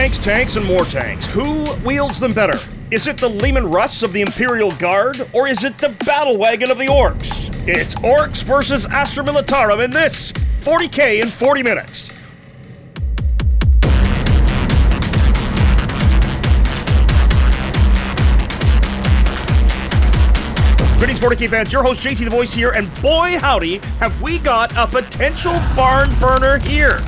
Tanks, tanks, and more tanks. Who wields them better? Is it the Leman Russ of the Imperial Guard, or is it the battle wagon of the Orks? It's Orks versus Astra Militarum in this 40k in 40 minutes. Greetings 40k fans, your host JT the Voice here, and boy howdy have we got a potential barn burner here.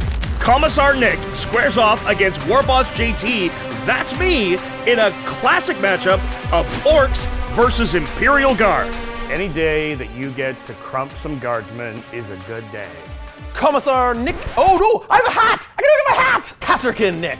Commissar Nick squares off against Warboss JT, that's me, in a classic matchup of Orks versus Imperial Guard. Any day that you get to crump some guardsmen is a good day. Commissar Nick. Oh no, I have a hat! I gotta get my hat! Kasserkin Nick.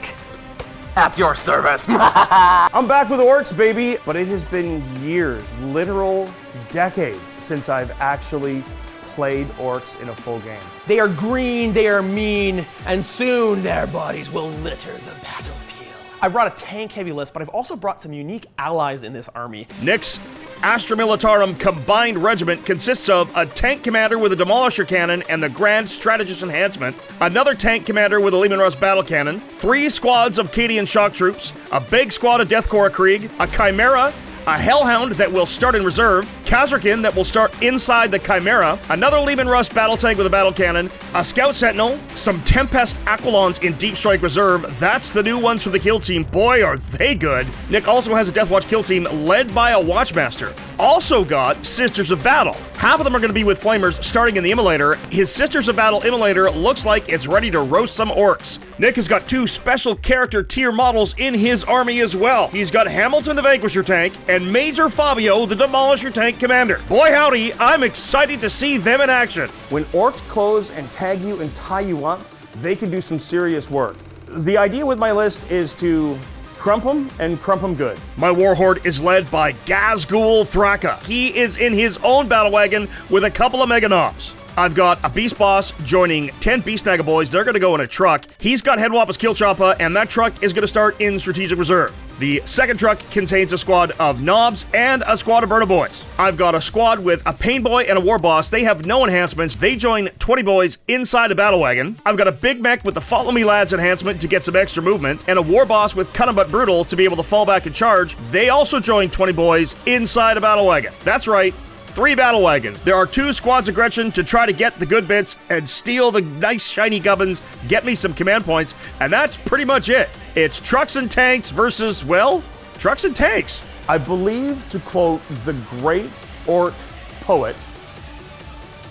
At your service. I'm back with Orks, baby, but it has been years, literal decades, since I've actually played Orks in a full game. They are green, they are mean, and soon their bodies will litter the battlefield. I brought a tank heavy list, but I've also brought some unique allies in this army. Nick's Astra Militarum combined regiment consists of a tank commander with a demolisher cannon and the Grand Strategist enhancement, another tank commander with a Leman Russ battle cannon, 3 squads of Cadian shock troops, a big squad of Deathcore Krieg, a Chimera, a Hellhound that will start in reserve, Kasserkin that will start inside the Chimera, another Leman Russ battle tank with a battle cannon, a Scout Sentinel, some Tempest Aquilons in Deep Strike Reserve. That's the new ones from the kill team. Boy, are they good. Nick also has a Deathwatch kill team led by a Watchmaster. Also got Sisters of Battle. Half of them are going to be with Flamers starting in the Immolator. His Sisters of Battle Immolator looks like it's ready to roast some Orks. Nick has got 2 special character tier models in his army as well. He's got Hamilton the Vanquisher tank and Major Fabio the Demolisher tank commander. Boy howdy, I'm excited to see them in action. When Orks close and tag you and tie you up, they can do some serious work. The idea with my list is to crump them and crump them good. My warhorde is led by Gazgul Thraka. He is in his own battle wagon with a couple of mega knobs. I've got a Beast Boss joining 10 Beast Snagga boys. They're going to go in a truck. He's got Headwappa's Kill Choppa, and that truck is going to start in Strategic Reserve. The second truck contains a squad of Knobs and a squad of Burna Boys. I've got a squad with a Pain Boy and a War Boss. They have no enhancements. They join 20 boys inside a battle wagon. I've got a Big Mech with the Follow Me Lads enhancement to get some extra movement, and a War Boss with Cut 'em But Brutal to be able to fall back and charge. They also join 20 boys inside a battle wagon. That's right. 3 battle wagons. There are 2 squads of Gretchen to try to get the good bits and steal the nice shiny gubbins, get me some command points, and that's pretty much it. It's trucks and tanks versus, well, trucks and tanks. I believe, to quote the great Ork poet,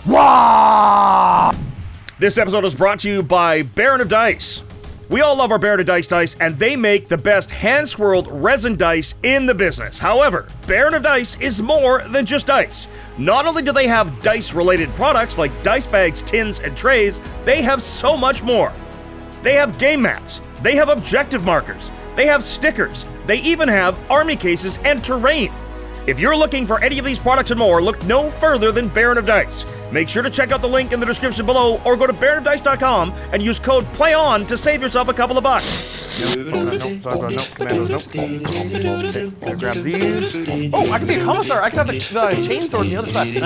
Waaaagh! This episode is brought to you by Baron of Dice. We all love our Baron of Dice, and they make the best hand-swirled resin dice in the business. However, Baron of Dice is more than just dice. Not only do they have dice-related products like dice bags, tins, and trays, they have so much more. They have game mats, they have objective markers, they have stickers, they even have army cases and terrain. If you're looking for any of these products and more, look no further than Baron of Dice. Make sure to check out the link in the description below or go to baronofdice.com and use code PLAYON to save yourself a couple of bucks. Grab these. Oh, I can be a commissar. I can have the chainsaw on the other side.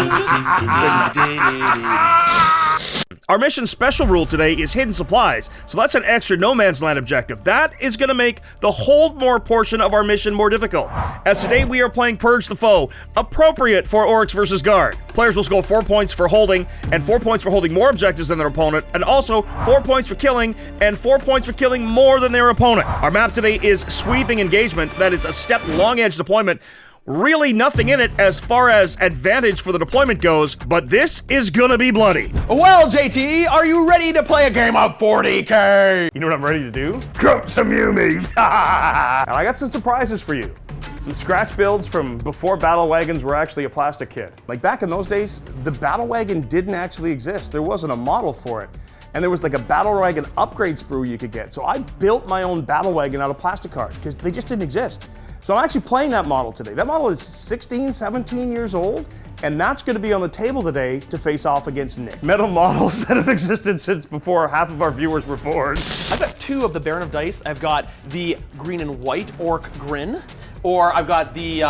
Our mission special rule today is hidden supplies, so that's an extra no man's land objective. That is going to make the hold more portion of our mission more difficult. As today we are playing Purge the Foe, appropriate for Orks versus Guard. Players will score 4 points for holding, and 4 points for holding more objectives than their opponent, and also 4 points for killing, and 4 points for killing more than their opponent. Our map today is Sweeping Engagement, that is a step long edge deployment. Really nothing in it as far as advantage for the deployment goes, but this is gonna be bloody. Well, JT, are you ready to play a game of 40k? You know what I'm ready to do? Crump some Yumis! And I got some surprises for you. Some scratch builds from before battle wagons were actually a plastic kit. Like back in those days, the battle wagon didn't actually exist. There wasn't a model for it. And there was like a battle wagon upgrade sprue you could get. So I built my own battle wagon out of plastic card because they just didn't exist. So I'm actually playing that model today. That model is 16, 17 years old, and that's going to be on the table today to face off against Nick. Metal models that have existed since before half of our viewers were born. I've got 2 of the Baron of Dice. I've got the green and white Ork Grin, or I've got the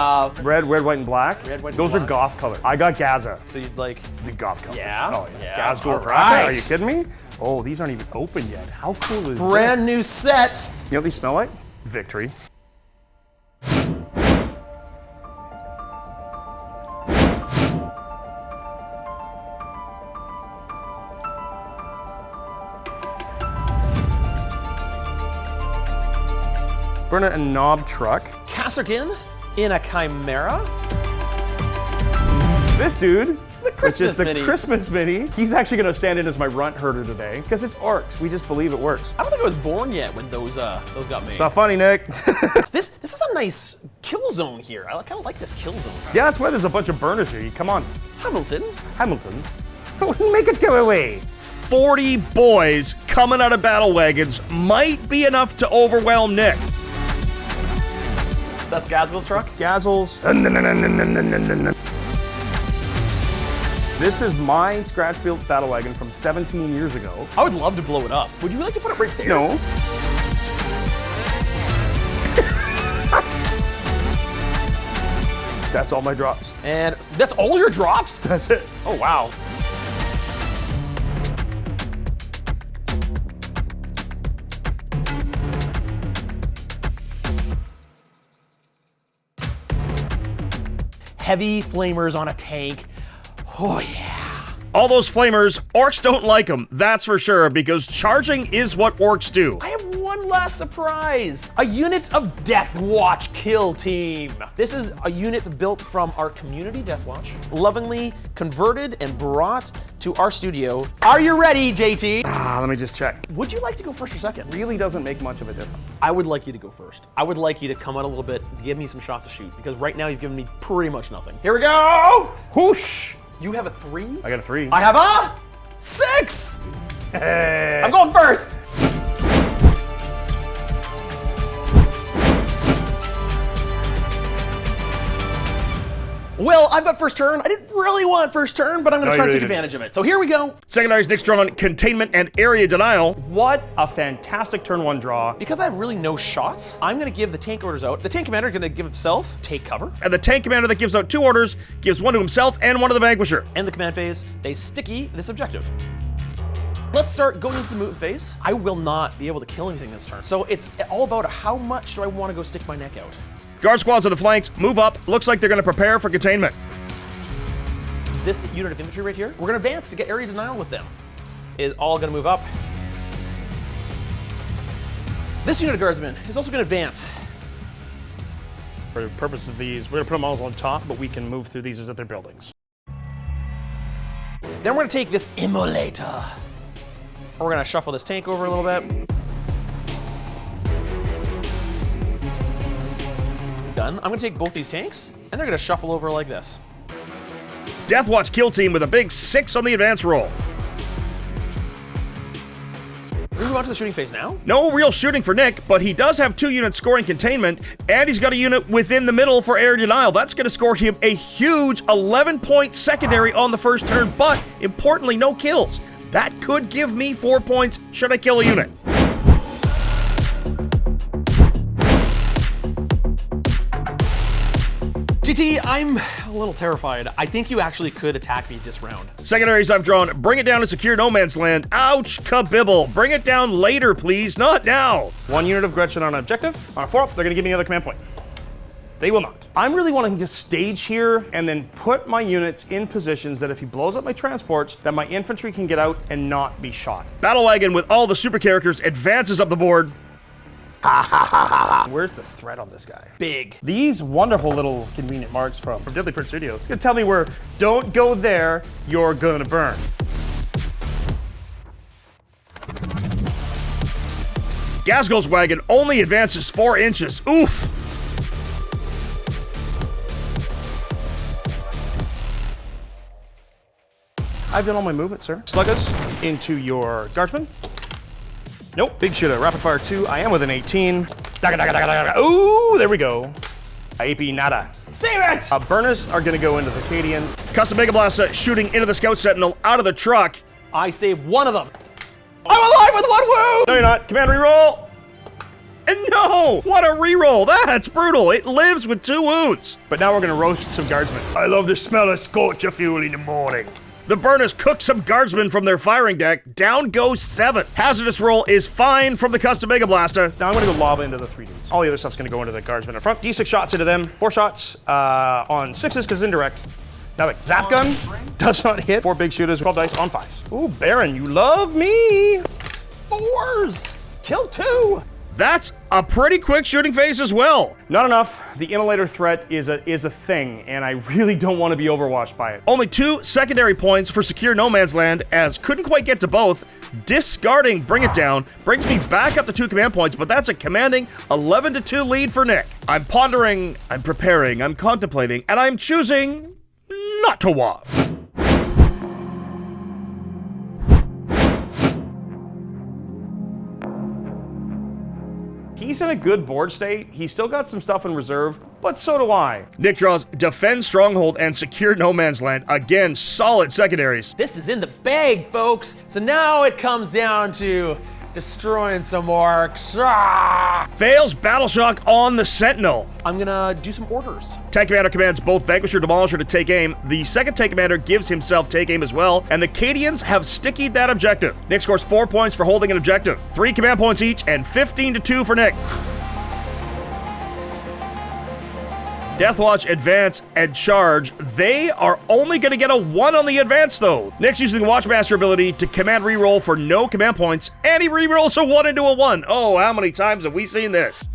red, white, and black. Red, white, and Those black. are goth color. I got Gaza. So you'd like The goth colors. Yeah? Oh Yeah. Gazgul All Thraka. right. Are you kidding me? Oh, these aren't even open yet. How cool is Brand new set. You know what these smell like? Victory. Burner and knob truck. Kasserkin in a Chimera. This dude, Christmas which is the mini. Christmas mini, he's actually going to stand in as my runt herder today because it's Orks. We just believe it works. I don't think I was born yet when those got made. It's not funny, Nick. This is a nice kill zone here. I kind of like this kill zone. Yeah, that's why there's a bunch of burners here. Come on. Hamilton. Make it go away. 40 boys coming out of battle wagons might be enough to overwhelm Nick. That's Gazgle's truck? Gazzles. This is my scratch-built battle wagon from 17 years ago. I would love to blow it up. Would you like to put it right there? No. That's all my drops. And that's all your drops? That's it. Oh, wow. Heavy flamers on a tank. Oh, yeah. All those flamers, Orks don't like them, that's for sure, because charging is what Orks do. I have one last surprise. A unit of Deathwatch kill team. This is a unit built from our community, Deathwatch, lovingly converted and brought to our studio. Are you ready, JT? Let me just check. Would you like to go first or second? Really doesn't make much of a difference. I would like you to go first. I would like you to come out a little bit, give me some shots to shoot, because right now you've given me pretty much nothing. Here we go! Whoosh! You have a 3? I got a 3. I have a 6! I'm going first! Well, I've got first turn. I didn't really want first turn, but I'm going to try to take advantage of it. So here we go. Secondaries, Nick's drawn containment and area denial. What a fantastic turn 1 draw. Because I have really no shots, I'm going to give the tank orders out. The tank commander is going to give himself take cover. And the tank commander that gives out 2 orders gives 1 to himself and 1 to the vanquisher. And the command phase, they sticky this objective. Let's start going into the movement phase. I will not be able to kill anything this turn. So it's all about how much do I want to go stick my neck out. Guard squads on the flanks, move up. Looks like they're going to prepare for containment. This unit of infantry right here, we're going to advance to get area denial with them. Is all going to move up. This unit of guardsmen is also going to advance. For the purpose of these, we're going to put them all on top, but we can move through these as if they're buildings. Then we're going to take this immolator. We're going to shuffle this tank over a little bit. Done. I'm going to take both these tanks, and they're going to shuffle over like this. Deathwatch kill team with a big 6 on the advance roll. We're going to move on to the shooting phase now. No real shooting for Nick, but he does have 2 units scoring containment, and he's got a unit within the middle for air denial. That's going to score him a huge 11-point secondary on the first turn, but importantly, no kills. That could give me 4 points should I kill a unit. GT, I'm a little terrified. I think you actually could attack me this round. Secondaries I've drawn, bring it down and secure no man's land. Ouch, kabibble. Bring it down later, please, not now. 1 unit of Gretchen on an objective. On a 4-up, they're gonna give me another command point. They will not. I'm really wanting to stage here and then put my units in positions that if he blows up my transports, that my infantry can get out and not be shot. Battle wagon with all the super characters advances up the board. Where's the threat on this guy? Big. These wonderful little convenient marks from Deadly Prince Studios. Gonna tell me where, don't go there, you're gonna burn. Gazgle's wagon only advances 4 inches. Oof. I've done all my movement, sir. Sluggas into your guardsman. Nope, big shooter, rapid fire 2. I am with an 18. Daga, daga, daga, daga. Ooh, there we go. AP nada. Save it! Burners are gonna go into the Cadians. Custom Mega Blast shooting into the Scout Sentinel out of the truck. I saved 1 of them. I'm alive with 1 wound! No, you're not. Command reroll. And no! What a reroll! That's brutal. It lives with 2 wounds. But now we're gonna roast some guardsmen. I love the smell of scorcher fuel in the morning. The burners cook some guardsmen from their firing deck. Down goes 7. Hazardous roll is fine from the custom Mega Blaster. Now I'm gonna go lob into the 3Ds. All the other stuff's gonna go into the guardsmen in front. D6 shots into them. 4 shots on 6s because it's indirect. Now the zap gun does not hit. 4 big shooters, 12 dice on 5s. Ooh, Baron, you love me. 4s! Kill 2! That's a pretty quick shooting phase as well. Not enough. The immolator threat is a thing, and I really don't want to be overwatched by it. Only 2 secondary points for secure no man's land, as couldn't quite get to both. Discarding Bring It Down brings me back up to 2 command points, but that's a commanding 11-2 lead for Nick. I'm pondering, I'm preparing, I'm contemplating, and I'm choosing not to Waaaagh. He's in a good board state. He's still got some stuff in reserve, but so do I. Nick draws Defend Stronghold and Secure No Man's Land. Again, solid secondaries. This is in the bag, folks. So now it comes down to destroying some orcs. Ah! Fails Battle Shock on the Sentinel. I'm gonna do some orders. Tank Commander commands both Vanquisher Demolisher to take aim. The second Tank Commander gives himself take aim as well, and the Cadians have stickied that objective. Nick scores 4 points for holding an objective. 3 command points each, and 15-2 for Nick. Deathwatch, advance, and charge. They are only going to get a 1 on the advance, though. Nick's using the Watchmaster ability to command reroll for no command points, and he rerolls a 1 into a 1. Oh, how many times have we seen this?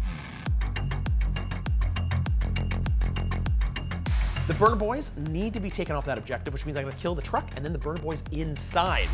The burner boys need to be taken off that objective, which means I'm gonna kill the truck and then the burner boys inside.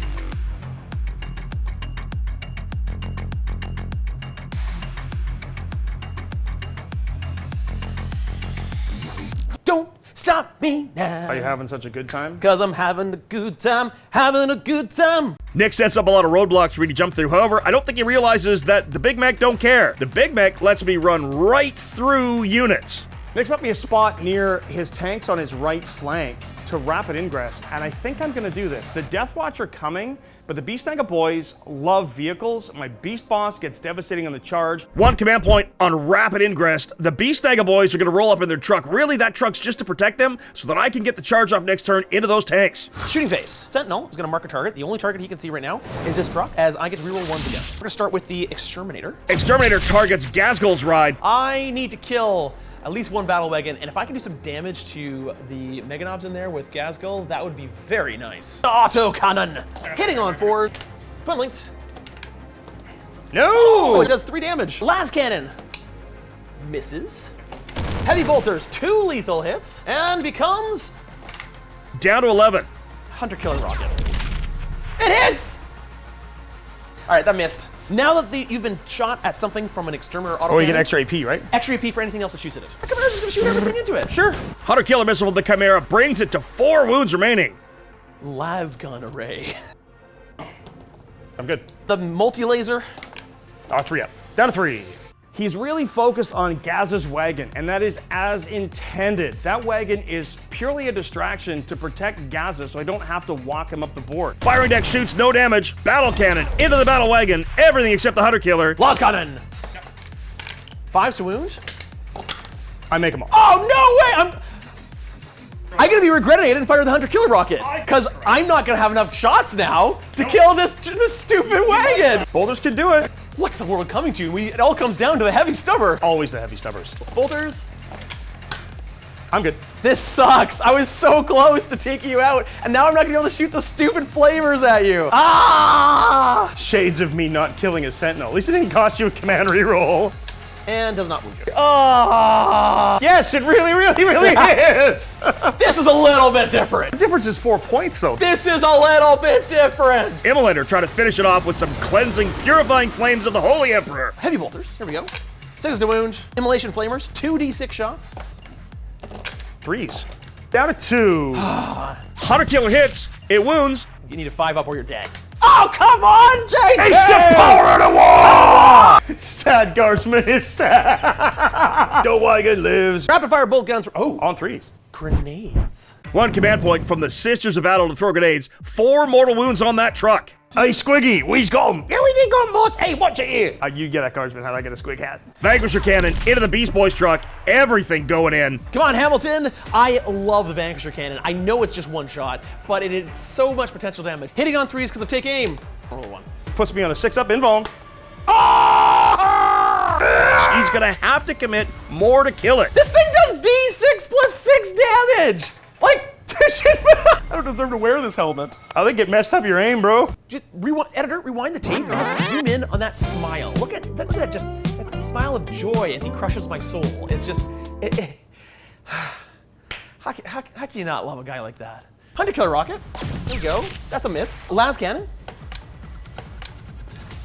Don't stop me now. Are you having such a good time? Cause I'm having a good time, having a good time. Nick sets up a lot of roadblocks for me to jump through. However, I don't think he realizes that the Big Mech don't care. The Big Mech lets me run right through units. Nick's left me a spot near his tanks on his right flank to rapid ingress, and I think I'm gonna do this. The Deathwatch are coming, but the Beastnaga boys love vehicles. My Beast Boss gets devastating on the charge. 1 command point on rapid ingress. The Beastnaga boys are gonna roll up in their truck. Really, that truck's just to protect them so that I can get the charge off next turn into those tanks. Shooting phase. Sentinel is gonna mark a target. The only target he can see right now is this truck, as I get to reroll 1s again. We're gonna start with the Exterminator. Exterminator targets Gazgul's ride. I need to kill at least 1 battle wagon, and if I can do some damage to the Mega Knobs in there with Gazgul, that would be very nice. Auto cannon! Hitting on 4. Twin linked. No! Oh, it does 3 damage. Las cannon. Misses. Heavy bolters, 2 lethal hits, and becomes Down to 11. Hunter Killer Rocket. It hits! All right, that missed. Now that you've been shot at something from an Exterminator auto Oh, you get cannon, extra AP, right? extra AP for anything else that shoots at it. The Commander's just gonna shoot everything into it. Sure. Hunter Killer Missile from the Chimera brings it to 4 wounds remaining. Lasgun array. I'm good. The multi-laser. 3 up. Down to 3. He's really focused on Gaz's wagon, and that is as intended. That wagon is purely a distraction to protect Gaza, so I don't have to walk him up the board. Firing deck shoots, no damage. Battle cannon into the battle wagon. Everything except the Hunter Killer. Las cannon. 5s to wound. I make them all. Oh, no way! I'm gonna be regretting I didn't fire the Hunter Killer Rocket, because I'm not gonna have enough shots now to kill this stupid wagon. Boulders can do it. What's the world coming to? It all comes down to the heavy stubber. Always the heavy stubbers. Bolters. I'm good. This sucks. I was so close to taking you out, and now I'm not gonna be able to shoot the stupid flavors at you. Ah! Shades of me not killing a sentinel. At least it didn't cost you a command reroll. And does not wound you. Ah! Yes, it really is. This is a little bit different. The difference is 4 points, though. This is a little bit different. Immolator trying to finish it off with some cleansing, purifying flames of the Holy Emperor. Heavy bolters. Here we go. 6 to wound. Immolation flamers. 2d6 shots. 3s. Down to 2. Hunter Killer hits. It wounds. You need a 5-up or you're dead. Oh, come on, JK! Ace the power of the war! Sad guardsman is sad. The wagon lives. Rapid fire bolt guns. Oh, On 3s. grenades. One command point from the Sisters of Battle to throw grenades. 4 mortal wounds on that truck. Hey, Squiggy, we's got him. Yeah, we did go, boss. Hey, watch it here. You get that guardsman. How'd I get a squig hat? Vanquisher cannon into the Beast Boys truck. Everything going in. Come on, Hamilton. I love the Vanquisher cannon. I know it's just one shot, but it is so much potential damage. Hitting on 3s because of take aim. Roll 1. Puts me on a 6-up invuln. Oh! He's gonna have to commit more to kill it. This thing does D6 plus 6 damage. Like, I don't deserve to wear this helmet. I think it messed up your aim, bro. Just editor, rewind the tape and just zoom in on that smile. Look at that, just that smile of joy as he crushes my soul. It's just, how can you not love a guy like that? Hunter Killer Rocket, there we go. That's a miss. Las Cannon.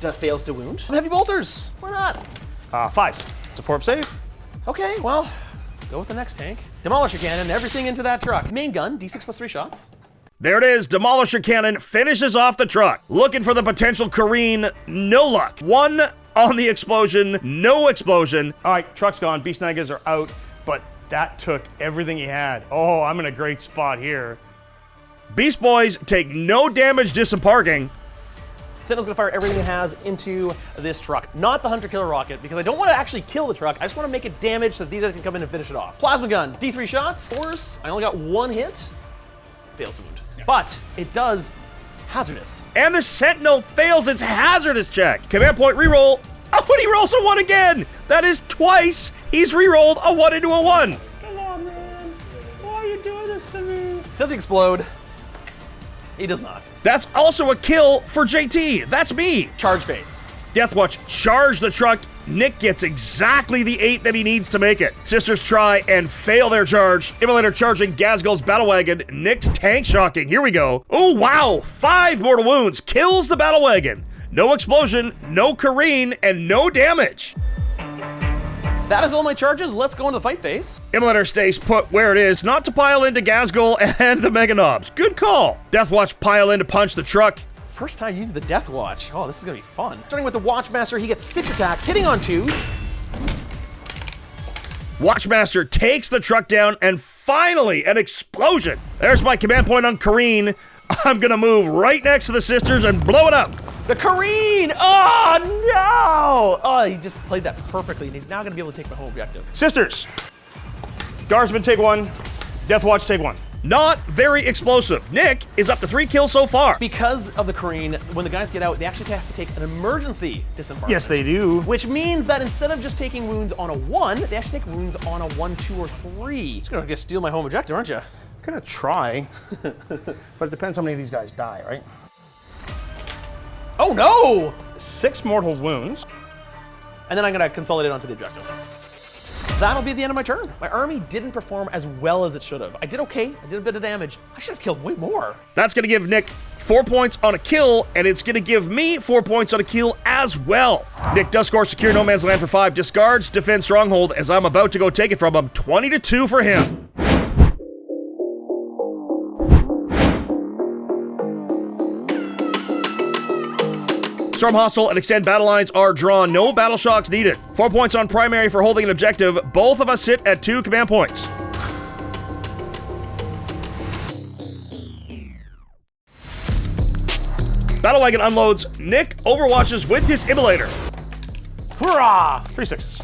Fails to wound. Heavy bolters, why not? 5s. It's a 4-up save. Okay, well, go with the next tank. Demolisher Cannon, everything into that truck. Main gun, D6 plus 3 shots. There it is. Demolisher cannon finishes off the truck. Looking for the potential careen. No luck. 1 on the explosion. No explosion. All right, truck's gone. Beast Nagas are out, but that took everything he had. Oh, I'm in a great spot here. Beast Boys take no damage disembarking. Sentinel's gonna fire everything it has into this truck, not the Hunter Killer Rocket, because I don't want to actually kill the truck. I just want to make it damage so that these guys can come in and finish it off. Plasma gun, D3 shots, 4s. I only got 1 hit. Fails to wound. Yeah. But it does hazardous. And the Sentinel fails its hazardous check. Command point reroll. Oh, and he rolls a 1 again. That is twice he's rerolled a 1 into a 1. Come on, man. Why are you doing this to me? Does he explode? He does not. That's also a kill for JT. That's me. Charge phase. Deathwatch charge the truck. Nick gets exactly the 8 that he needs to make it. Sisters try and fail their charge. Immolator charging Gazgul's battle wagon. Nick's tank shocking. Here we go. Oh, wow. 5 mortal wounds. Kills the battle wagon. No explosion, no careen, and no damage. That is all my charges. Let's go into the fight phase. Immolator stays put where it is, not to pile into Gazgul and the Mega Knobs. Good call. Deathwatch pile in to punch the truck. First time using the Death Watch. Oh, this is gonna be fun. Starting with the Watchmaster, he gets 6 attacks, hitting on 2s. Watchmaster takes the truck down, and finally, an explosion. There's my command point on Kareen. I'm gonna move right next to the Sisters and blow it up. The Kareen! Oh, no! Oh, he just played that perfectly, and he's now gonna be able to take my home objective. Sisters. Guardsmen take 1. Deathwatch take 1. Not very explosive. Nick is up to 3 kills so far. Because of the Kareen, when the guys get out, they actually have to take an emergency disembarkment. Yes, they do. Which means that instead of just taking wounds on a 1, they actually take wounds on a 1, 2, or 3. Just gonna steal my home objective, aren't you? I'm gonna try, but it depends how many of these guys die, right? Oh no! 6 mortal wounds. And then I'm gonna consolidate onto the objective. That'll be the end of my turn. My army didn't perform as well as it should have. I did okay, I did a bit of damage. I should have killed way more. That's gonna give Nick 4 points on a kill, and it's gonna give me 4 points on a kill as well. Nick does score secure no man's land for 5, discards, defend stronghold as I'm about to go take it from him. 20-2 for him. Storm Hostile and Extend battle lines are drawn. No battle shocks needed. 4 points on primary for holding an objective. Both of us sit at 2 command points. Battle wagon unloads. Nick overwatches with his Immolator. Hurrah! 3 6s.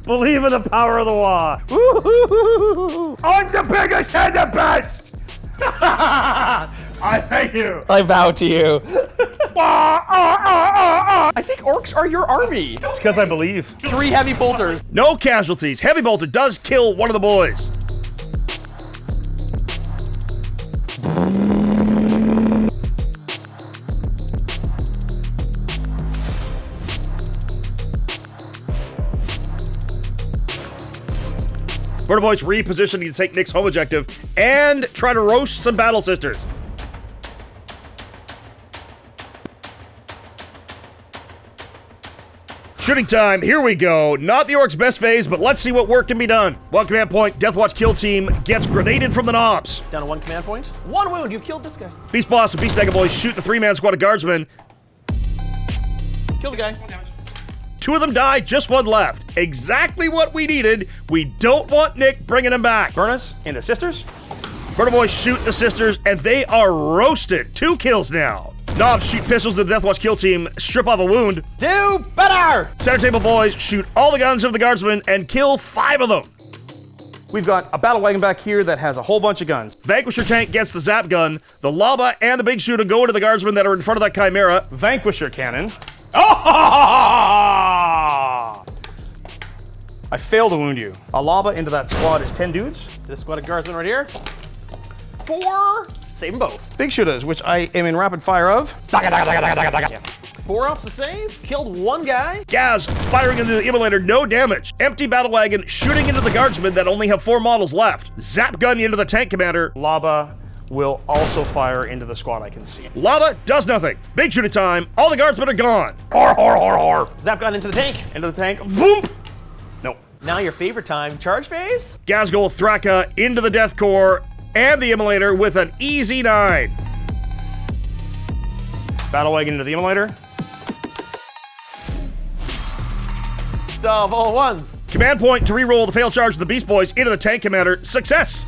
Believe in the power of the Waaaagh. I'm the biggest and the best. I thank you. I vow to you. I think orcs are your army. It's because I believe. 3 heavy bolters. No casualties. Heavy bolter does kill one of the boys. Murder Boys repositioning to take Nick's home objective and try to roast some Battle Sisters. Shooting time, here we go. Not the Orcs' best phase, but let's see what work can be done. 1 command point, Deathwatch kill team gets grenaded from the knobs. Down to 1 command point. 1 wound, you've killed this guy. Beast Boss and Beast Nega Boys shoot the 3-man squad of guardsmen. Kill the guy. 2 of them die, just 1 left. Exactly what we needed. We don't want Nick bringing them back. Burnus into sisters. Murder Boys shoot the sisters, and they are roasted. 2 kills now. Knobs shoot pistols to the Deathwatch kill team, strip off a wound. Do better! Center table boys shoot all the guns of the guardsmen and kill 5 of them. We've got a battle wagon back here that has a whole bunch of guns. Vanquisher tank gets the zap gun. The Lava and the big shooter go into the guardsmen that are in front of that Chimera. Vanquisher cannon. Oh! I failed to wound you. A Lava into that squad is 10 dudes. This squad of guardsmen right here. 4. Save them both. Big shooters, which I am in rapid fire of. 4 ups to save. Killed 1 guy. Gaz firing into the immolator, no damage. Empty battle wagon shooting into the guardsmen that only have 4 models left. Zap gun into the tank commander. Lava will also fire into the squad I can see. Lava does nothing. Big shooter time. All the guardsmen are gone. Zap gun into the tank. Into the tank. Voomp! No. Now your favorite time, charge phase. Gazgul Thraka into the death core and the immolator with an easy 9. Battle wagon into the immolator. Double ones. Command point to reroll the failed charge of the Beast Boys into the tank commander. Success.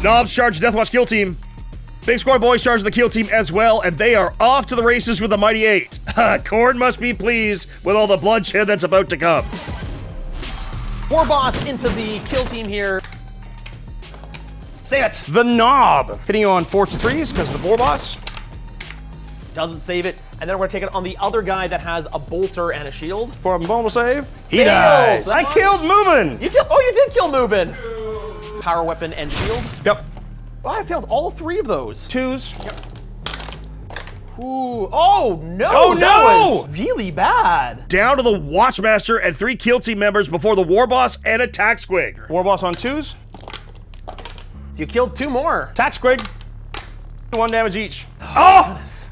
Knobs charge the Deathwatch kill team. Big Squad Boys charge the kill team as well, and they are off to the races with the Mighty 8. Korn must be pleased with all the bloodshed that's about to come. War boss into the kill team here. Save it. The Knob. Hitting you on 4s to 3s because of the Boar Boss. Doesn't save it. And then we're going to take it on the other guy that has a bolter and a shield. For a bonus save. He Fails. dies. I killed Movin. You did kill Mubin. Power weapon and shield. Yep. Oh, I failed all 3 of those. 2s. Yep. Ooh. Oh no! Oh, no! That was really bad. Down to the Watchmaster and 3 kill team members before the War Boss and Attack Squig. War Boss on 2s. So you killed 2 more. Attack Squig. 1 damage each. Oh! Goodness.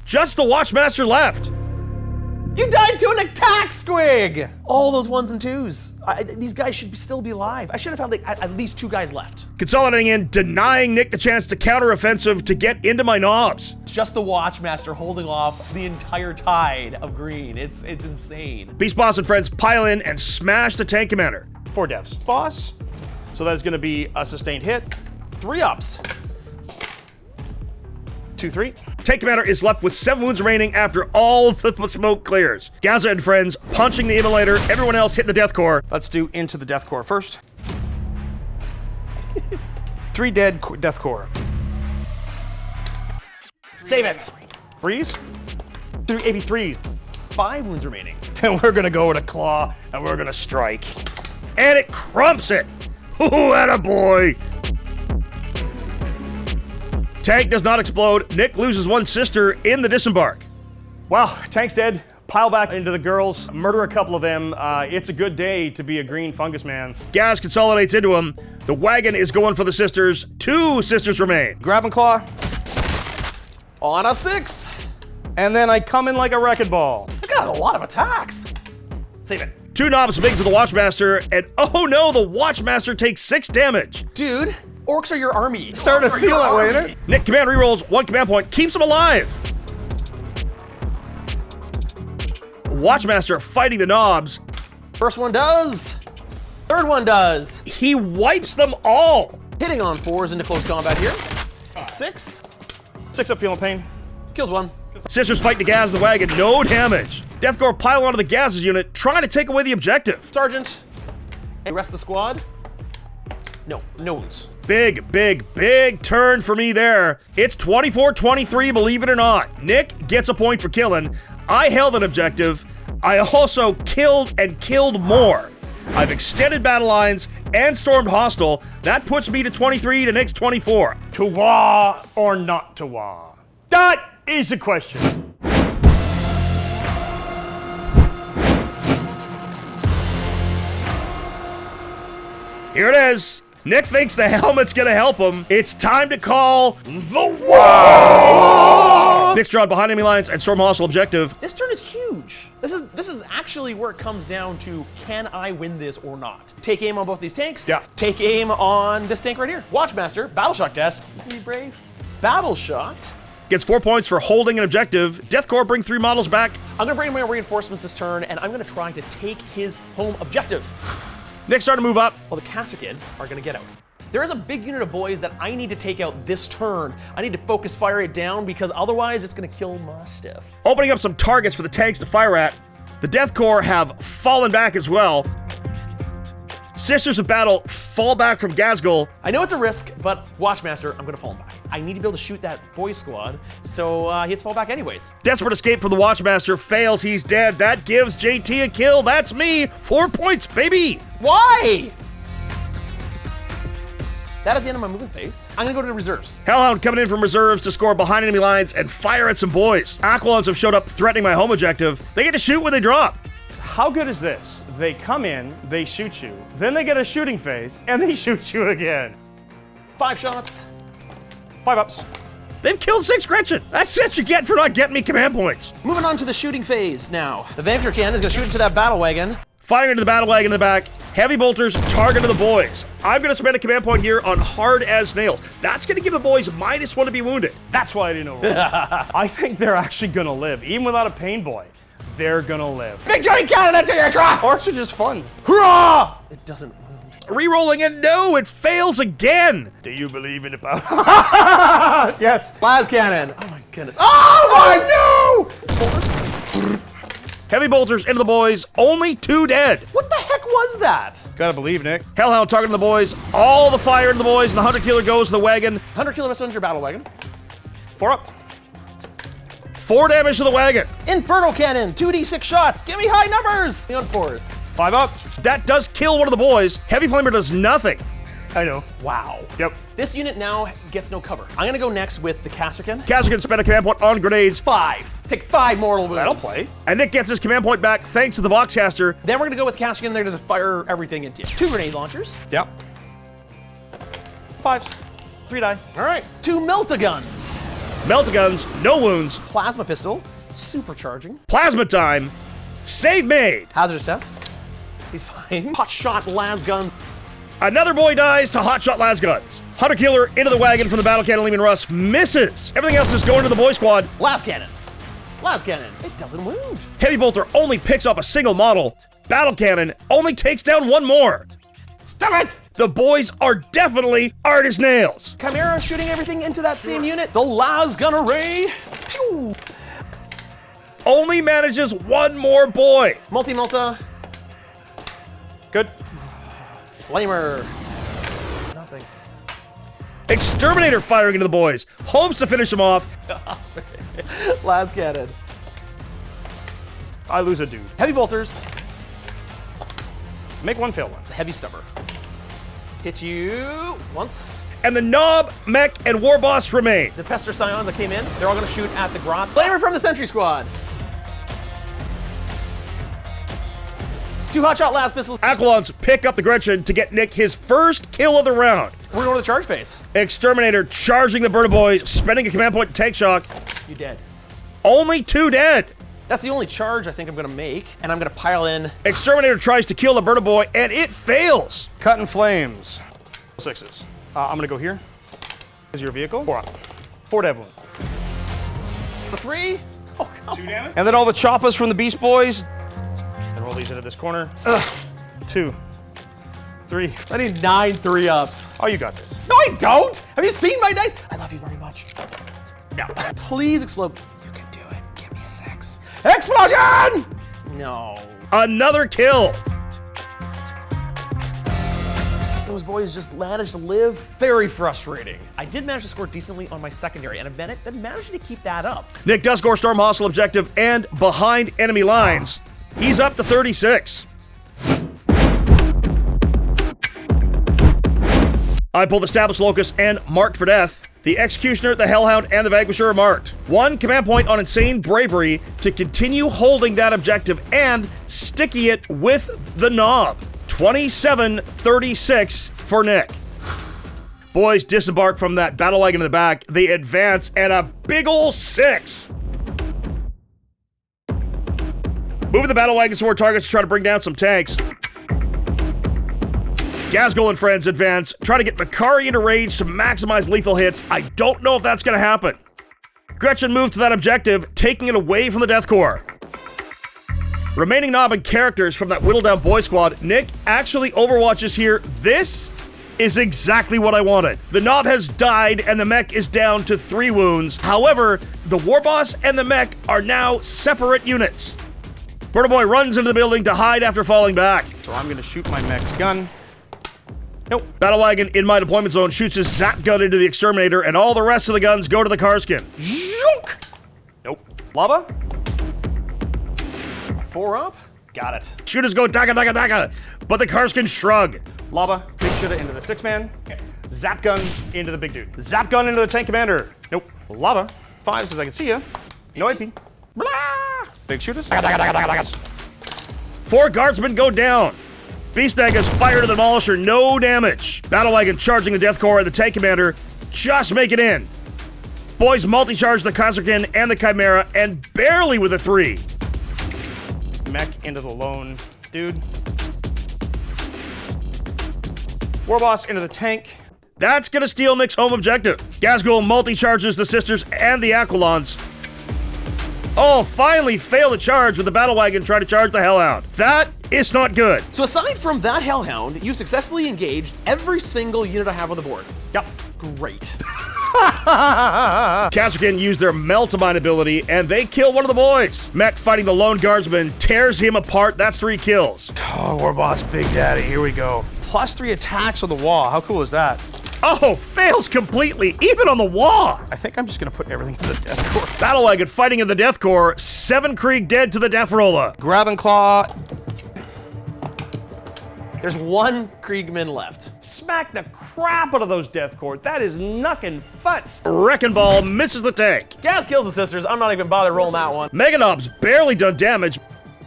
Just the Watchmaster left. You died to an attack squig! All those 1s and 2s. These guys should still be alive. I should have had like at least 2 guys left. Consolidating in, denying Nick the chance to counter-offensive to get into my knobs. Just the Watchmaster holding off the entire tide of green. It's insane. Beast Boss and friends pile in and smash the tank commander. 4 devs. Boss. So that's going to be a sustained hit. 3 ups. 2, 3. Tank commander is left with 7 wounds remaining after all the smoke clears. Gaza and friends punching the immolator, everyone else hit the death core. Let's do into the death core first. 3 dead death core. Save it. Breeze. 383. 5 wounds remaining. And we're gonna go with a claw and we're gonna strike. And it crumps it. Ooh, attaboy. Tank does not explode. Nick loses 1 sister in the disembark. Wow, tank's dead. Pile back into the girls, murder a couple of them. It's a good day to be a green fungus man. Gaz consolidates into him. The wagon is going for the sisters. 2 sisters remain. Grab and claw. On a 6. And then I come in like a wrecking ball. I got a lot of attacks. Save it. 2 knobs big to the Watchmaster, and oh no, the Watchmaster takes 6 damage. Dude, orcs are your army. Starting to feel that way, isn't it? Nick command rerolls 1 command point, keeps him alive. Watchmaster fighting the knobs. First one does. Third one does. He wipes them all. Hitting on 4s into close combat here. 6. 6 up feeling pain. Kills 1. Sisters fight the Gaz in the wagon, no damage. Deathcore pile onto the Gaz's unit, trying to take away the objective. Sergeant. And rest of the squad. No wounds. Big turn for me there. It's 24-23, believe it or not. Nick gets a point for killing. I held an objective. I also killed and killed more. I've extended battle lines and stormed hostile. That puts me to 23 to Nick's 24. To Waaaagh or not to Waaaagh? That is the question. Here it is. Nick thinks the helmet's gonna help him. It's time to call the Waaaagh! Nick's drawn behind enemy lines and storm hostile objective. This turn is huge. This is actually where it comes down to, can I win this or not? Take aim on both these tanks. Yeah. Take aim on this tank right here. Watchmaster, battle shot desk. Be brave. Battle shot. gets 4 points for holding an objective. Death Corps bring 3 models back. I'm gonna bring my reinforcements this turn, and I'm gonna try to take his home objective. Nick's starting to move up. Well, the Kasserkin are gonna get out. There is a big unit of boys that I need to take out this turn. I need to focus fire it down because otherwise it's gonna kill my stuff. Opening up some targets for the tanks to fire at. The Death Corps have fallen back as well. Sisters of Battle fall back from Gazgul. I know it's a risk, but Watchmaster, I'm gonna fall back. I need to be able to shoot that boy squad, so he has to fall back anyways. Desperate escape from the Watchmaster fails, he's dead. That gives JT a kill, that's me. 4 points, baby. Why? That is the end of my movement phase. I'm gonna go to the reserves. Hellhound coming in from reserves to score behind enemy lines and fire at some boys. Aquilons have showed up threatening my home objective. They get to shoot when they drop. How good is this? They come in, they shoot you, then they get a shooting phase, and they shoot you again. 5 shots. 5 ups. They've killed 6 Gretchen. That's what you get for not getting me command points. Moving on to the shooting phase now. The Vampire Cannon is gonna shoot into that battle wagon. Firing into the battle wagon in the back. Heavy bolters target to the boys. I'm gonna spend a command point here on hard as nails. That's gonna give the boys -1 to be wounded. That's why I didn't overroll. I think they're actually gonna live. Even without a pain boy, they're gonna live. Big giant cannon into your truck! Orks are just fun. Hurrah! It doesn't wound. Rerolling and no, it fails again. Do you believe in the power? Yes. Las cannon. Oh my goodness. Oh my no! Heavy bolters into the boys, only 2 dead. What the heck was that? Gotta believe, Nick. Hellhound targeting the boys, all the fire into the boys, and the Hunter Killer goes to the wagon. 100 kilo messenger battle wagon. 4 up. 4 damage to the wagon. Inferno cannon, 2d6 shots. Give me high numbers. On 4s. 5 up. That does kill one of the boys. Heavy Flamer does nothing. I know. Wow. Yep. This unit now gets no cover. I'm gonna go next with the Kasserkin. Kasserkin spent a command point on grenades. 5. Take 5 mortal wounds. That'll play. And Nick gets his command point back thanks to the Voxcaster. Then we're gonna go with Kasserkin. They're gonna fire everything into you. 2 grenade launchers. Yep. 5s. 3 die. All right. 2 Meltaguns. Meltaguns, no wounds. Plasma pistol. Supercharging. Plasma time. Save made. Hazardous test. He's fine. Hot shot las guns. Another boy dies to hotshot lasguns. Hunter Killer into the wagon from the battle cannon. Lehman Russ misses. Everything else is going to the boy squad. Las cannon. Las cannon. It doesn't wound. Heavy bolter only picks off a single model. Battle cannon only takes down 1 more. Stop it! The boys are definitely hard as nails. Chimera shooting everything into that same unit. The las gun array. Pew! Only manages 1 more boy. Multi-multa. Good. Flamer. Nothing. Exterminator firing into the boys. Hopes to finish them off. Stop it. Las cannon. I lose a dude. Heavy bolters. Make 1, fail 1. Heavy stubber. Hit you once. And the Knob, Mech, and War Boss remain. The Pester Scions that came in, they're all gonna shoot at the Grots. Flamer from the Sentry Squad. 2 hotshot las pistols. Aquilons pick up the Gretchen to get Nick his first kill of the round. We're going to the charge phase. Exterminator charging the Burner Boys, spending a command point to tank shock. You dead. Only 2 dead. That's the only charge I think I'm gonna make, and I'm gonna pile in. Exterminator tries to kill the Burner Boy, and it fails. Cut in flames. 6s. I'm gonna go here. Is your vehicle? 4 up. 4 dev wound. 3. Oh, come 2 damage. And then all the choppas from the Beast Boys. And roll these into this corner. 2, 3. I need 9 3-ups. Oh, you got this. No, I don't! Have you seen my dice? I love you very much. No. Please explode. You can do it. Give me a 6. Explosion! No. Another kill. Those boys just managed to live. Very frustrating. I did manage to score decently on my secondary, and I've been managing to keep that up. Nick does score storm hostile objective and behind enemy lines. He's up to 36. I pulled Established Locust and Marked for Death. The Executioner, the Hellhound, and the Vanquisher are marked. 1 command point on Insane Bravery to continue holding that objective and sticky it with the Knob. 27-36 for Nick. Boys disembark from that battle wagon in the back. They advance and a big ol' 6. Moving the battle wagons toward targets to try to bring down some tanks. Gazgul and friends advance, try to get Makari into range to maximize lethal hits. I don't know if that's going to happen. Gretchen moved to that objective, taking it away from the Death Corps. Remaining knob and characters from that whittled down boy squad, Nick actually overwatches here. This is exactly what I wanted. The knob has died and the mech is down to 3 wounds. However, the war boss and the mech are now separate units. Birdo Boy runs into the building to hide after falling back. So I'm gonna shoot my mech's gun. Nope. Battle Wagon in my deployment zone shoots his zap gun into the exterminator, and all the rest of the guns go to the Karskin. Zook! Nope. Lava? 4 up. Got it. Shooters go daga daga daga, but the Karskin shrug. Lava, big shooter into the 6-man. Zap gun into the big dude. Zap gun into the tank commander. Nope. Lava. 5 because I can see you. No AP. Blah. Big shooters. 4 guardsmen go down. Beast Egg is fired to the Demolisher, no damage. Battle Wagon charging the Death Corps and the tank commander just make it in. Boys multi-charge the Kazakin and the Chimera, and barely with a 3. Mech into the lone dude. Warboss into the tank. That's gonna steal Nick's home objective. Gazgul multi-charges the Sisters and the Aquilons. Oh, finally failed to charge with the Battle Wagon trying to charge the Hellhound. That is not good. So aside from that Hellhound, you successfully engaged every single unit I have on the board. Yep. Great. Kazakin used their Meltamine ability, and they kill one of the boys. Mech fighting the lone guardsman tears him apart. That's 3 kills. Oh, Warboss Big Daddy, here we go. +3 attacks on the wall. How cool is that? Oh, fails completely, even on the wall. I think I'm just gonna put everything to the Death Corps. Battle Wagon fighting in the Death Corps. 7 Krieg dead to the Death Rolla. Grab and claw. There's 1 Kriegman left. Smack the crap out of those Death Corps. That is knuckin' futz. Wrecking Ball misses the tank. Gaz kills the Sisters. I'm not even bothered rolling that one. Meganob's barely done damage.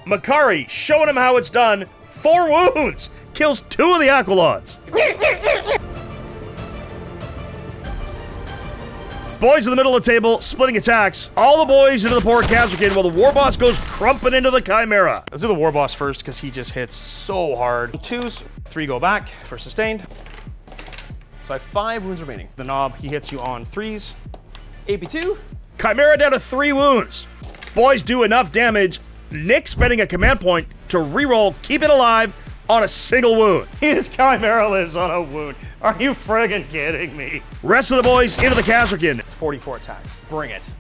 Makari showing him how it's done. 4 wounds. Kills 2 of the Aquilons. Boys in the middle of the table, splitting attacks. All the boys into the poor Kazakin while the Warboss goes crumping into the Chimera. Let's do the Warboss first because he just hits so hard. 2s, 3 go back for sustained. So I have 5 wounds remaining. The knob, he hits you on 3s. AP2. Chimera down to 3 wounds. Boys do enough damage. Nick spending a command point to reroll, keep it alive on a single wound. His Chimera lives on a wound. Are you friggin' kidding me? Rest of the boys into the Kazakin. 44 attacks. Bring it.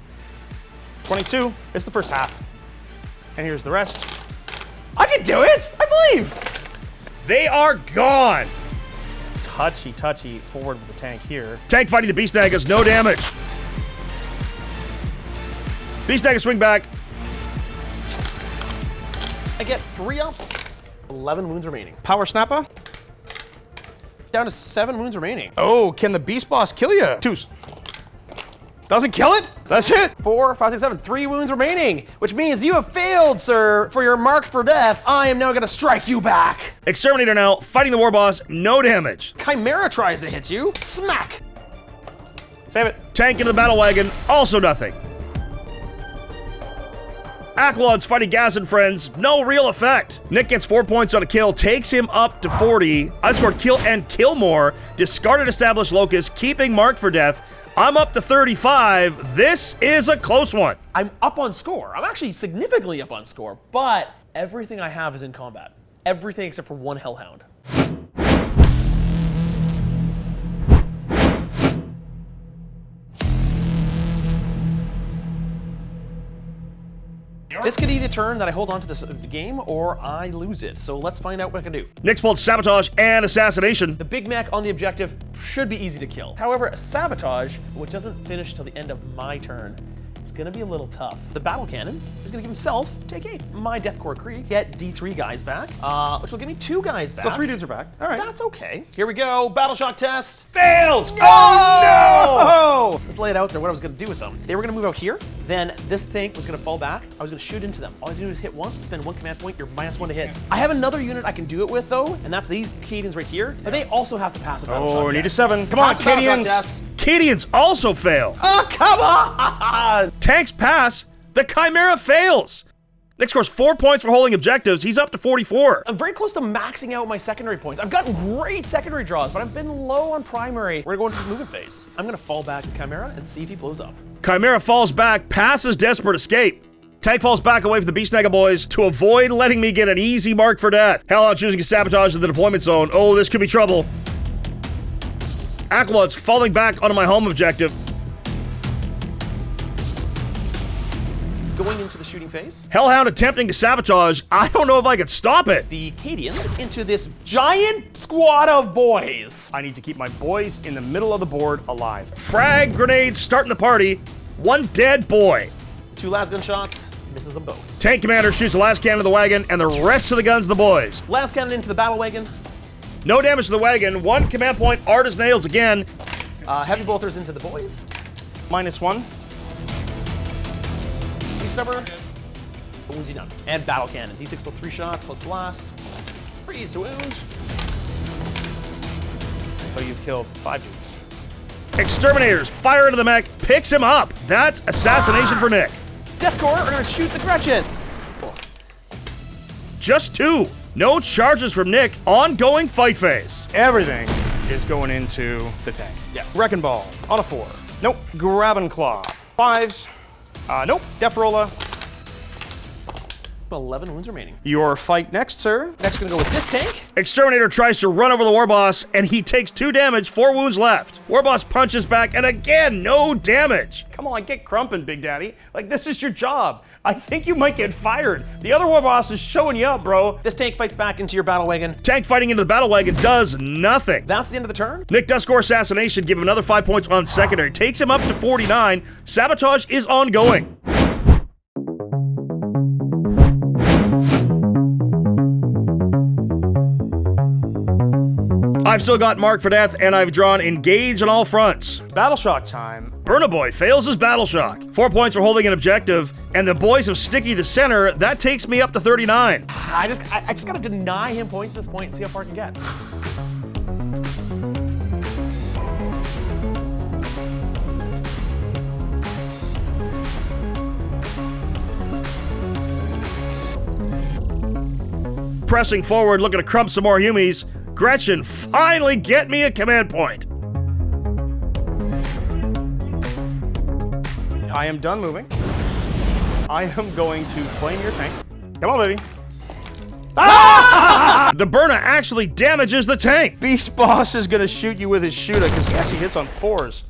22. It's the first half. And here's the rest. I can do it! I believe! They are gone. Touchy forward with the tank here. Tank fighting the Beast Daggers, no damage. Beast Dagger swing back. I get 3 ups, 11 wounds remaining. Power Snapper. Down to 7 wounds remaining. Oh, can the Beast Boss kill you? 2s. Doesn't kill it? That's it. 4, 5, 6, 7, 3 wounds remaining, which means you have failed, sir, for your mark for death. I am now gonna strike you back. Exterminator now fighting the Warboss, no damage. Chimera tries to hit you. Smack. Save it. Tank into the Battle Wagon, also nothing. Aquilon's fighting Gas and friends, no real effect. Nick gets 4 points on a kill, takes him up to 40. I scored kill and kill more. Discarded established locust, keeping marked for death. I'm up to 35. This is a close one. I'm up on score. I'm actually significantly up on score, but everything I have is in combat. Everything except for 1 Hellhound. This could either turn that I hold on to this game or I lose it. So let's find out what I can do. Nick's pulled Sabotage and Assassination. The big mech on the objective should be easy to kill. However, a Sabotage, which doesn't finish till the end of my turn, is gonna be a little tough. The Battle Cannon is gonna give himself take 8. My Death Corps Krieg get D3 guys back, which will give me 2 guys back. So 3 dudes are back. All right. That's okay. Here we go. Battle shock test. Fails! No! Oh no! Let's lay it out there what I was gonna do with them. They were gonna move out here, then this tank was gonna fall back. I was gonna shoot into them. All I do is hit once, spend 1 command point, you're -1 to hit. I have another unit I can do it with though, and that's these Cadians right here, but they also have to pass a battle shock Oh, we need a test. 7. Come on, Pass the battle shock Cadians. test. Cadians also fail. Oh, come on! Tanks pass, the Chimera fails. Nick scores 4 points for holding objectives. He's up to 44. I'm very close to maxing out my secondary points. I've gotten great secondary draws, but I've been low on primary. We're going to the movement phase. I'm gonna fall back to Chimera and see if he blows up. Chimera falls back, passes desperate escape. Tank falls back away from the Beast Snagga boys to avoid letting me get an easy mark for death. Hellhound choosing to sabotage in the deployment zone. Oh, this could be trouble. Aqualod's falling back onto my home objective. Going into the shooting phase. Hellhound attempting to sabotage. I don't know if I could stop it. The Cadians into this giant squad of boys. I need to keep my boys in the middle of the board alive. Frag grenades starting the party. One dead boy. 2 las gun shots, misses them both. Tank commander shoots the last cannon of the wagon and the rest of the guns of the boys. Last cannon into the battle wagon. No damage to the wagon. 1 command point, art as nails again. Heavy bolters into the boys. -1. Beast stubber. Wounds none. And battle cannon. D6 plus 3 shots plus blast. Freeze to wound. So you've killed 5 dudes. Exterminators fire into the mech, picks him up. That's assassination for Nick. Death Corps are gonna shoot the Gretchen. Just 2. No charges from Nick. Ongoing fight phase. Everything is going into the tank. Yeah. Wrecking Ball on a 4. Nope. Grab and Claw. 5s. Nope. Deathrolla. 11 wounds remaining. Your fight next, sir. Next, gonna go with this tank. Exterminator tries to run over the Warboss, and he takes 2 damage, 4 wounds left. Warboss punches back, and again, no damage. Come on, get crumping, Big Daddy. Like, this is your job. I think you might get fired. The other Warboss is showing you up, bro. This tank fights back into your battle wagon. Tank fighting into the battle wagon does nothing. That's the end of the turn. Nick does score assassination, give him another 5 points on secondary. Takes him up to 49. Sabotage is ongoing. I've still got mark for death, and I've drawn engage on all fronts. Battle Shock time. Burnaboy fails his battle shock. 4 points for holding an objective, and the boys have Sticky the center. That takes me up to 39. I just gotta deny him points at this point and see how far I can get. Pressing forward, looking to crump some more humies. Gretchen, finally get me a command point. I am done moving. I am going to flame your tank. Come on, baby. Ah! The Burna actually damages the tank. Beast Boss is gonna shoot you with his shooter because he actually hits on 4s.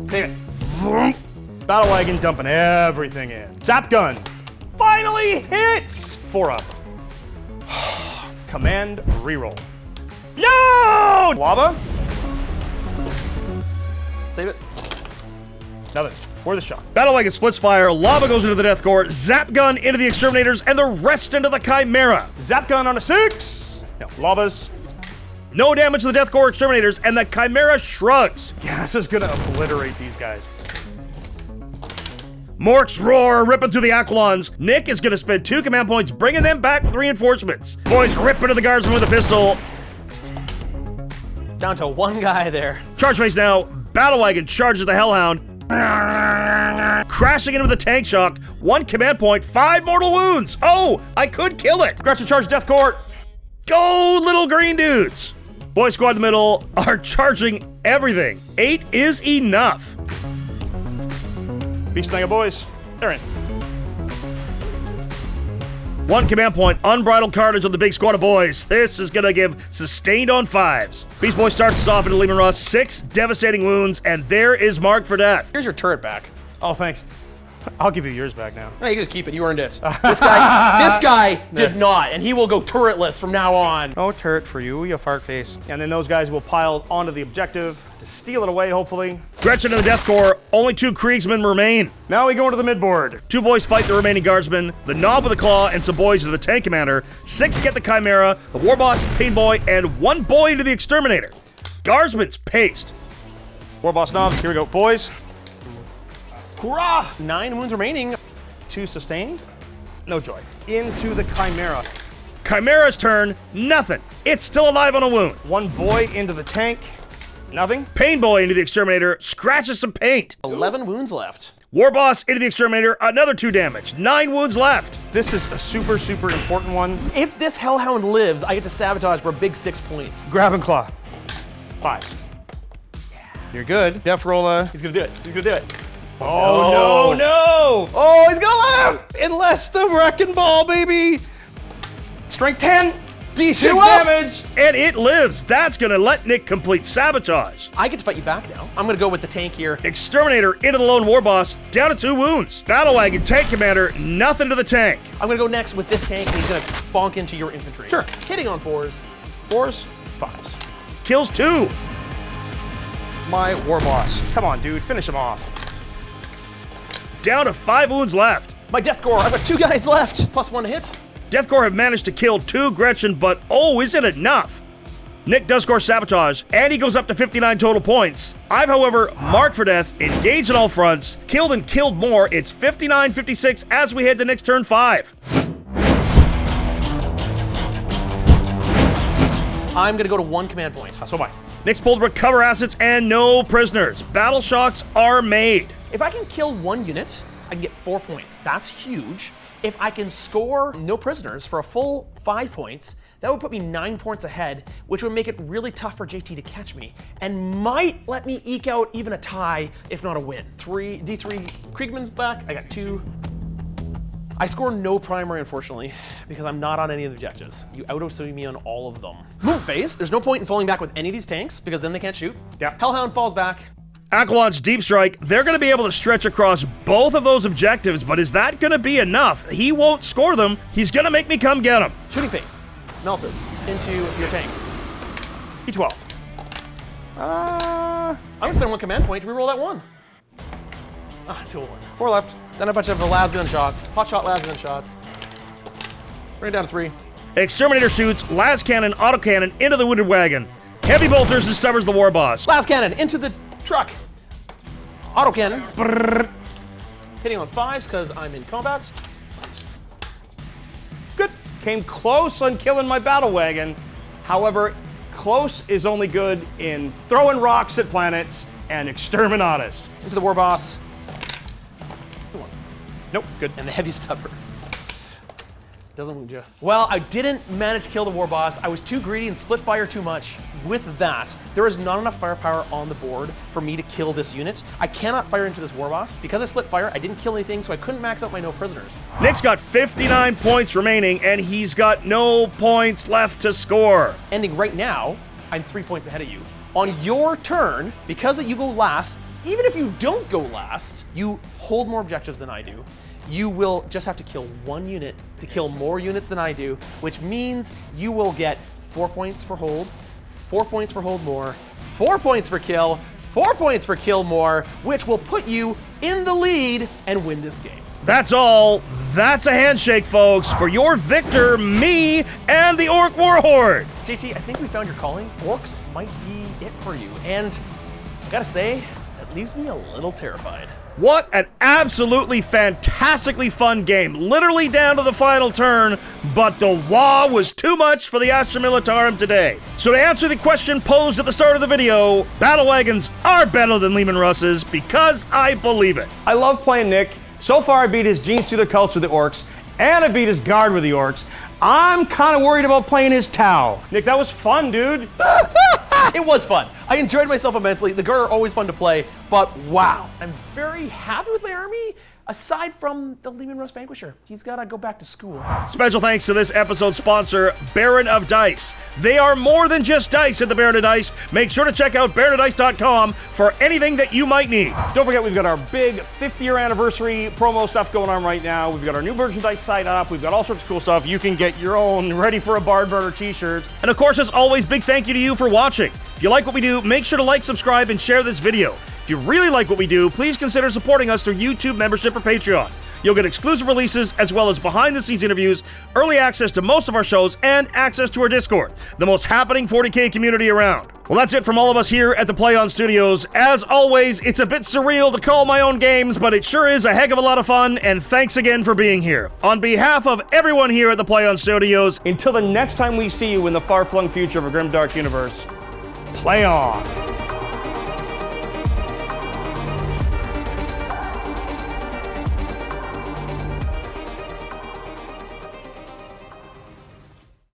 Save it. Vroom. Battle wagon dumping everything in. Zap gun finally hits. 4 up. Command reroll. No! Lava. Save it. Nothing. Worth a shot. Battle wagon splits fire, lava goes into the Death Corps, zap gun into the Exterminators, and the rest into the Chimera. Zap gun on a 6. No, lavas. No damage to the Death Corps Exterminators, and the Chimera shrugs. Yeah, this is gonna obliterate these guys. Morks roar, ripping through the Aquilons. Nick is gonna spend 2 command points, bringing them back with reinforcements. Boys rip into the guardsman with a pistol. Down to 1 guy there. Charge phase now. Battle wagon charges the Hellhound. Crashing into the tank shock. 1 command point, 5 mortal wounds. Oh, I could kill it. Gretchen charge Death Court. Go, little green dudes. Boy squad in the middle are charging everything. 8 is enough. Beast Snagga boys, they're in. 1 command point, unbridled carnage on the big squad of boys. This is gonna give sustained on 5s. Beast Boy starts us off into Lehman Russ, 6 devastating wounds, and there is mark for death. Here's your turret back. Oh, thanks. I'll give you yours back now. No, you can just keep it. You earned it. This guy did not, and he will go turretless from now on. No turret for you, you fart face. And then those guys will pile onto the objective to steal it away, hopefully. Gretchen and the Death Corps, only 2 Kriegsmen remain. Now we go into the midboard. 2 boys fight the remaining guardsmen, the Knob with the Claw, and some boys into the Tank Commander. 6 get the Chimera, the Warboss, Pain Boy, and 1 boy into the Exterminator. Guardsmen's paced. Warboss knobs, here we go. Boys, Hurrah! 9 wounds remaining. 2 sustained. No joy. Into the Chimera. Chimera's turn, nothing. It's still alive on a wound. 1 boy into the tank. Nothing. Pain Boy into the Exterminator, scratches some paint. 11 wounds left. War boss into the exterminator, another 2 damage. 9 wounds left. This is a super, super important one. If this Hellhound lives, I get to sabotage for a big 6 points. Grab and claw. 5. Yeah. You're good. Def Rolla. He's gonna do it. He's gonna do it. Oh, no. Oh, he's gonna live! Unless the wrecking ball, baby. Strength 10. D6 2 damage. And it lives. That's gonna let Nick complete sabotage. I get to fight you back now. I'm gonna go with the tank here. Exterminator into the lone war boss, down to 2 wounds. Battle wagon, tank commander, nothing to the tank. I'm gonna go next with this tank, and he's gonna bonk into your infantry. Sure. Hitting on 4s. 4s, 5s. Kills 2. My war boss. Come on, dude. Finish him off. Down to 5 wounds left. My Death Gore, I've got 2 guys left. +1 to hit. Deathcore have managed to kill 2 Gretchen, but oh, is it enough? Nick does score sabotage, and he goes up to 59 total points. I've, however, marked for death, engaged on all fronts, killed and killed more. It's 59-56 as we head to Nick's turn 5. I'm gonna go to 1 command point. So am I. Nick's pulled recover assets and no prisoners. Battle shocks are made. If I can kill 1 unit, I can get 4 points. That's huge. If I can score no prisoners for a full 5 points, that would put me 9 points ahead, which would make it really tough for JT to catch me, and might let me eke out even a tie, if not a win. D3 Kriegman's back, I got 2. I score no primary, unfortunately, because I'm not on any of the objectives. You auto-see me on all of them. Move phase, there's no point in falling back with any of these tanks, because then they can't shoot. Yeah. Hellhound falls back. Aquilon's Deep Strike, they're going to be able to stretch across both of those objectives, but is that going to be enough? He won't score them. He's going to make me come get him. Shooting phase, Meltas, into your tank. E12. I'm gonna spend 1 command point to reroll that 1. 2-1. 4 left. Then a bunch of lasgun shots, hot shot lasgun shots. Bring it down to 3. Exterminator shoots, las cannon, autocannon into the wounded wagon. Heavy bolters and stubbers the war boss. Las cannon into the truck. Autocannon. Brrr. Hitting on 5s because I'm in combat. Good. Came close on killing my battle wagon. However, close is only good in throwing rocks at planets and exterminatus. Into the war boss. Nope, good. And the heavy stubber. Doesn't wound you. Well, I didn't manage to kill the war boss. I was too greedy and split fire too much. With that, there is not enough firepower on the board for me to kill this unit. I cannot fire into this war boss. Because I split fire, I didn't kill anything, so I couldn't max out my no prisoners. Nick's got 59 points remaining, and he's got no points left to score. Ending right now, I'm 3 points ahead of you. On your turn, because you go last, even if you don't go last, you hold more objectives than I do. You will just have to kill 1 unit to kill more units than I do, which means you will get 4 points for hold, 4 points for hold more, 4 points for kill, 4 points for kill more, which will put you in the lead and win this game. That's all. That's a handshake, folks, for your victor, me, and the Orc Warhorde. JT, I think we found your calling. Orcs might be it for you. And I gotta say, that leaves me a little terrified. What an absolutely fantastically fun game, literally down to the final turn, but the Waaaagh was too much for the Astra Militarum today. So to answer the question posed at the start of the video, battle wagons are better than Leman Russes because I believe it. I love playing Nick. So far I beat his Gene Stealer Cults with the Orcs, and I beat his Guard with the Orcs. I'm kind of worried about playing his Tau. Nick, that was fun, dude. It was fun. I enjoyed myself immensely. The Guard are always fun to play, but wow. I'm very happy with my army, aside from the Leman Russ Vanquisher. He's got to go back to school. Special thanks to this episode's sponsor, Baron of Dice. They are more than just dice at the Baron of Dice. Make sure to check out baronofdice.com for anything that you might need. Don't forget, we've got our big 5th-year anniversary promo stuff going on right now. We've got our new version dice site up. We've got all sorts of cool stuff. You can get your own Ready for a Bard Murder t-shirt. And of course, as always, big thank you to you for watching. If you like what we do, make sure to like, subscribe, and share this video. If you really like what we do, please consider supporting us through YouTube membership or Patreon. You'll get exclusive releases as well as behind-the-scenes interviews, early access to most of our shows, and access to our Discord, the most happening 40k community around. Well, that's it from all of us here at the Play On Studios. As always, it's a bit surreal to call my own games, but it sure is a heck of a lot of fun, and thanks again for being here. On behalf of everyone here at the Play On Studios, Until the next time we see you in the far-flung future of a grimdark universe, play on.